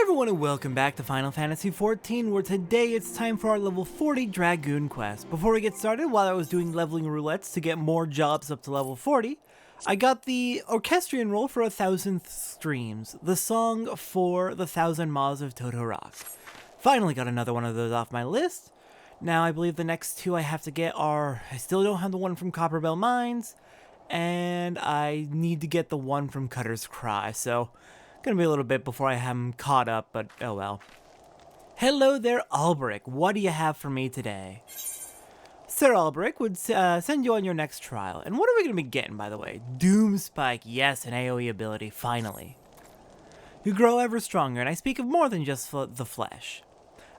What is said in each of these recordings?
everyone and welcome back to Final Fantasy XIV, where today it's time for our level 40 Dragoon quest. Before we get started, while I was doing leveling roulettes to get more jobs up to level 40, I got the orchestrion roll for 1,000th Streams, the song for the 1,000 Maws of Toto Rock. Finally got another one of those off my list. Now I believe the next two I have to get are, I still don't have the one from Copperbell Mines, and I need to get the one from Cutter's Cry, so gonna be a little bit before I have him caught up, but oh well. Hello there, Alberic. What do you have for me today? Sir Alberic would send you on your next trial. And what are we gonna be getting, by the way? Doom Spike, yes, an AoE ability, finally. You grow ever stronger, and I speak of more than just the flesh.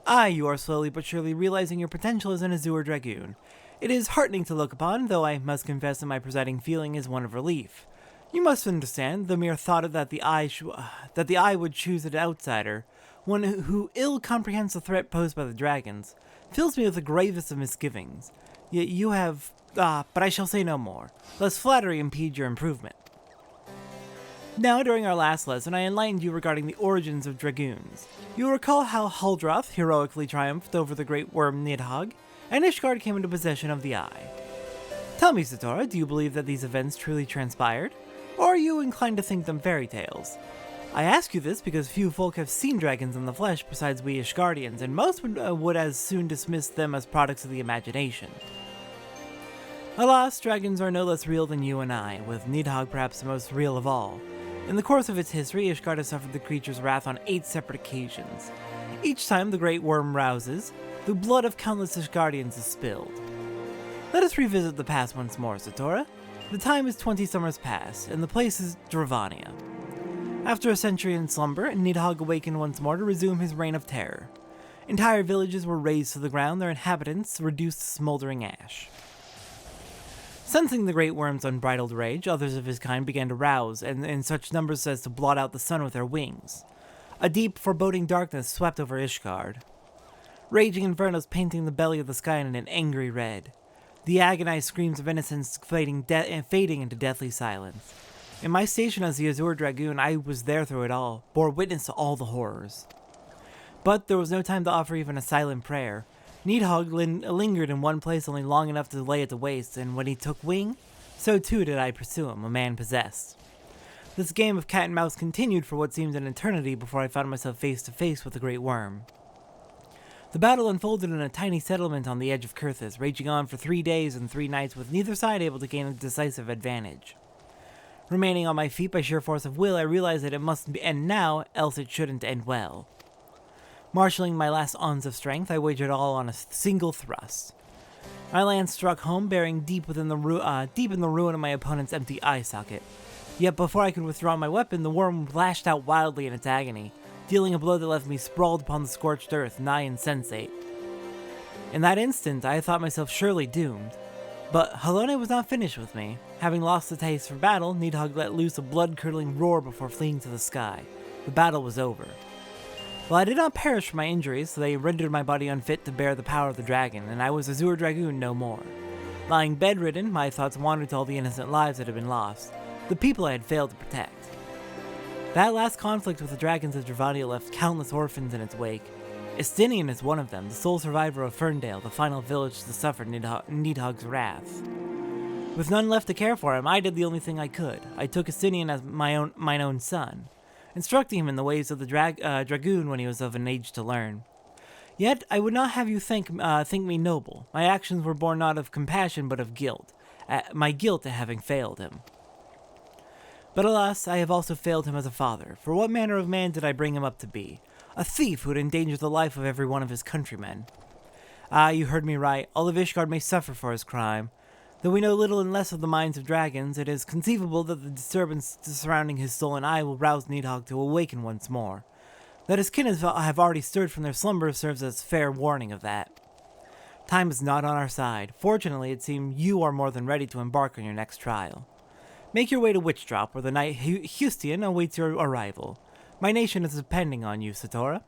You are slowly but surely realizing your potential as an Azure Dragoon. It is heartening to look upon, though I must confess that my presiding feeling is one of relief. You must understand, the mere thought that the eye would choose an outsider, one who ill comprehends the threat posed by the dragons, fills me with the gravest of misgivings. Yet you have... but I shall say no more, lest flattery impede your improvement. Now, during our last lesson, I enlightened you regarding the origins of dragoons. You will recall how Huldroth heroically triumphed over the great worm Nidhogg, and Ishgard came into possession of the eye. Tell me, Satora, do you believe that these events truly transpired? Or are you inclined to think them fairy tales? I ask you this because few folk have seen dragons in the flesh besides we Ishgardians, and most would as soon dismiss them as products of the imagination. Alas, dragons are no less real than you and I, with Nidhogg perhaps the most real of all. In the course of its history, Ishgard has suffered the creature's wrath on 8 separate occasions. Each time the great worm rouses, the blood of countless Ishgardians is spilled. Let us revisit the past once more, Satora. The time is 20 summers past, and the place is Dravania. After a century in slumber, Nidhogg awakened once more to resume his reign of terror. Entire villages were razed to the ground, their inhabitants reduced to smoldering ash. Sensing the great worm's unbridled rage, others of his kind began to rouse, and in such numbers as to blot out the sun with their wings. A deep, foreboding darkness swept over Ishgard. Raging infernos painting the belly of the sky in an angry red. The agonized screams of innocence fading into deathly silence. In my station as the Azure Dragoon, I was there through it all, bore witness to all the horrors. But there was no time to offer even a silent prayer. Nidhogg lingered in one place only long enough to lay it to waste, and when he took wing, so too did I pursue him, a man possessed. This game of cat and mouse continued for what seemed an eternity before I found myself face to face with the great worm. The battle unfolded in a tiny settlement on the edge of Kurthis, raging on for 3 days and 3 nights with neither side able to gain a decisive advantage. Remaining on my feet by sheer force of will, I realized that it must end now, else it shouldn't end well. Marshalling my last ons of strength, I wagered all on a single thrust. My lance struck home, bearing deep in the ruin of my opponent's empty eye socket. Yet before I could withdraw my weapon, the worm lashed out wildly in its agony, dealing a blow that left me sprawled upon the scorched earth, nigh insensate. In that instant, I thought myself surely doomed. But Halone was not finished with me. Having lost the taste for battle, Nidhogg let loose a blood-curdling roar before fleeing to the sky. The battle was over. Well, I did not perish from my injuries, so they rendered my body unfit to bear the power of the dragon, and I was Azure Dragoon no more. Lying bedridden, my thoughts wandered to all the innocent lives that had been lost, the people I had failed to protect. That last conflict with the dragons of Dravania left countless orphans in its wake. Estinien is one of them, the sole survivor of Ferndale, the final village to suffer Nidhogg's wrath. With none left to care for him, I did the only thing I could. I took Estinien as mine own son, instructing him in the ways of the dragoon when he was of an age to learn. Yet I would not have you think me noble. My actions were born not of compassion but of guilt, my guilt at having failed him. But alas, I have also failed him as a father, for what manner of man did I bring him up to be? A thief who would endanger the life of every one of his countrymen. You heard me right, all of Ishgard may suffer for his crime. Though we know little and less of the minds of dragons, it is conceivable that the disturbance surrounding his stolen eye will rouse Nidhogg to awaken once more. That his kin have already stirred from their slumber serves as fair warning of that. Time is not on our side. Fortunately, it seems you are more than ready to embark on your next trial. Make your way to Witchdrop, where the knight Hustian awaits your arrival. My nation is depending on you, Satora.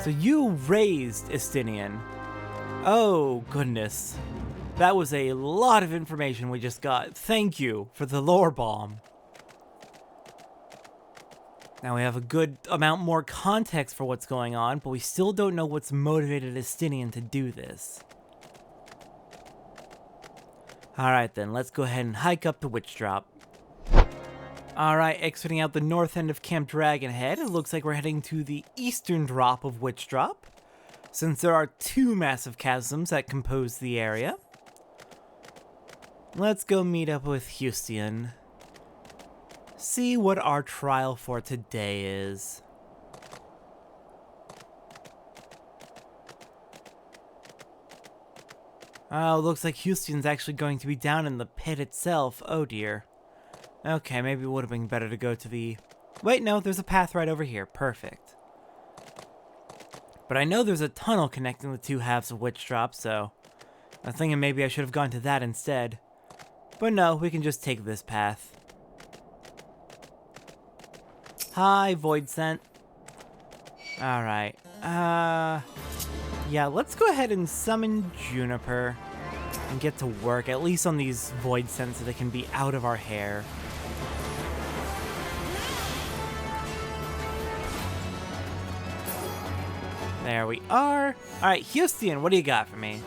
So you raised Estinien. Oh, goodness. That was a lot of information we just got. Thank you for the lore bomb. Now we have a good amount more context for what's going on, but we still don't know what's motivated Estinien to do this. Alright then, let's go ahead and hike up to Witch Drop. Alright, exiting out the north end of Camp Dragonhead, it looks like we're heading to the eastern drop of Witch Drop, since there are two massive chasms that compose the area. Let's go meet up with Houston. See what our trial for today is. Oh, looks like Houston's actually going to be down in the pit itself. Oh dear. Okay, maybe it would have been better to go to the... Wait, no, there's a path right over here. Perfect. But I know there's a tunnel connecting the two halves of Witch Drop, so... I'm thinking maybe I should have gone to that instead. But no, we can just take this path. Hi, Void Scent. Alright. Yeah, let's go ahead and summon Juniper and get to work, at least on these Void Scents so they can be out of our hair. There we are. Alright, Houston, what do you got for me?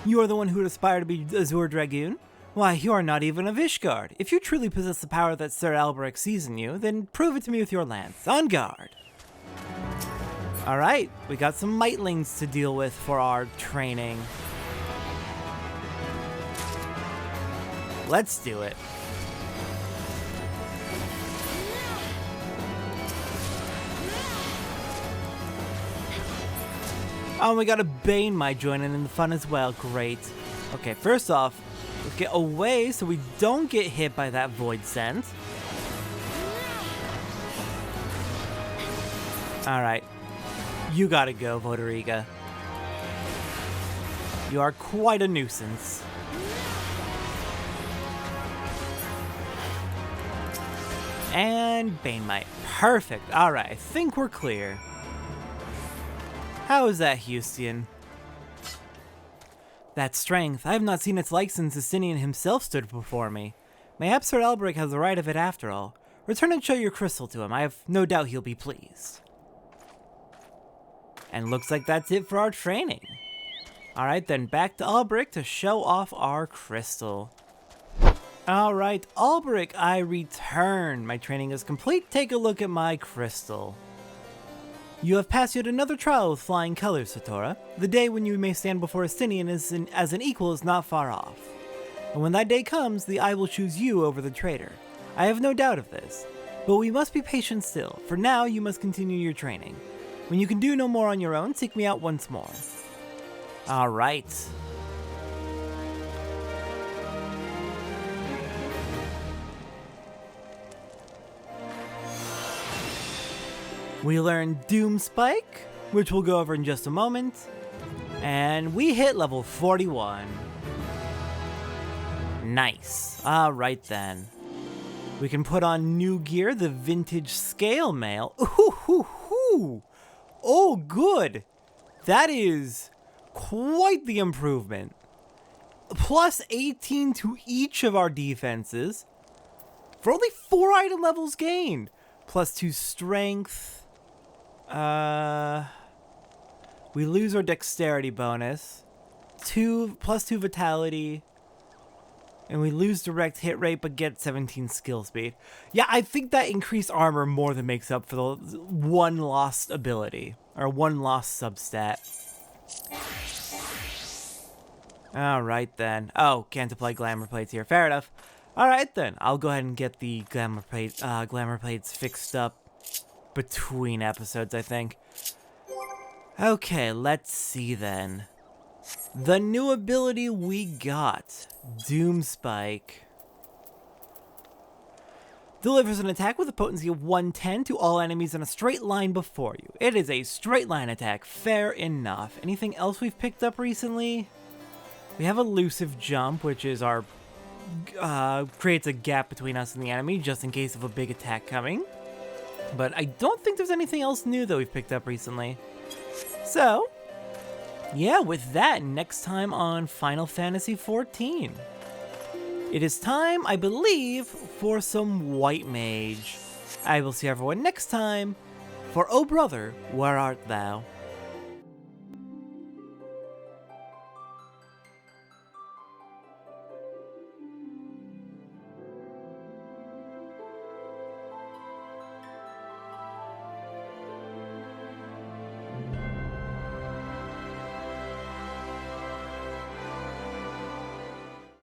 You are the one who would aspire to be Azure Dragoon? Why, you are not even a Vishgard. If you truly possess the power that Sir Alberic sees in you, then prove it to me with your lance. On guard! Alright, we got some Mightlings to deal with for our training. Let's do it. Oh, we got a Bane Might joining in the fun as well. Great. Okay, first off, let's get away so we don't get hit by that Void Scent. Alright. You gotta go, Vodariga. You are quite a nuisance. And Bane Might. Perfect. Alright, I think we're clear. How is that, Houston? That strength, I have not seen its like since Estinien himself stood before me. Mayhap Sir Alberic has the right of it after all. Return and show your crystal to him. I have no doubt he'll be pleased. And looks like that's it for our training. Alright then, back to Alberic to show off our crystal. Alright, Alberic, I return. My training is complete. Take a look at my crystal. You have passed yet another trial with flying colors, Satora. The day when you may stand before Estinien as an equal is not far off. And when that day comes, the eye will choose you over the traitor. I have no doubt of this. But we must be patient still. For now, you must continue your training. When you can do no more on your own, seek me out once more. Alright. We learn Doom Spike, which we'll go over in just a moment. And we hit level 41. Nice. Alright then. We can put on new gear, the vintage scale mail. Ooh. Oh, good. That is quite the improvement. Plus 18 to each of our defenses for only 4 item levels gained. Plus 2 strength. We lose our dexterity bonus. Plus 2 vitality. And we lose direct hit rate but get 17 skill speed. Yeah, I think that increased armor more than makes up for the one lost ability. Or one lost substat. Alright then. Oh, can't apply glamour plates here. Fair enough. Alright then. I'll go ahead and get the glamour plates fixed up between episodes, I think. Okay, let's see then. The new ability we got, Doom Spike. Delivers an attack with a potency of 110 to all enemies in a straight line before you. It is a straight line attack, fair enough. Anything else we've picked up recently? We have Elusive Jump, which is our creates a gap between us and the enemy just in case of a big attack coming. But I don't think there's anything else new that we've picked up recently. So, yeah, with that, next time on Final Fantasy XIV. It is time, I believe, for some White Mage. I will see everyone next time for Oh Brother, Where Art Thou?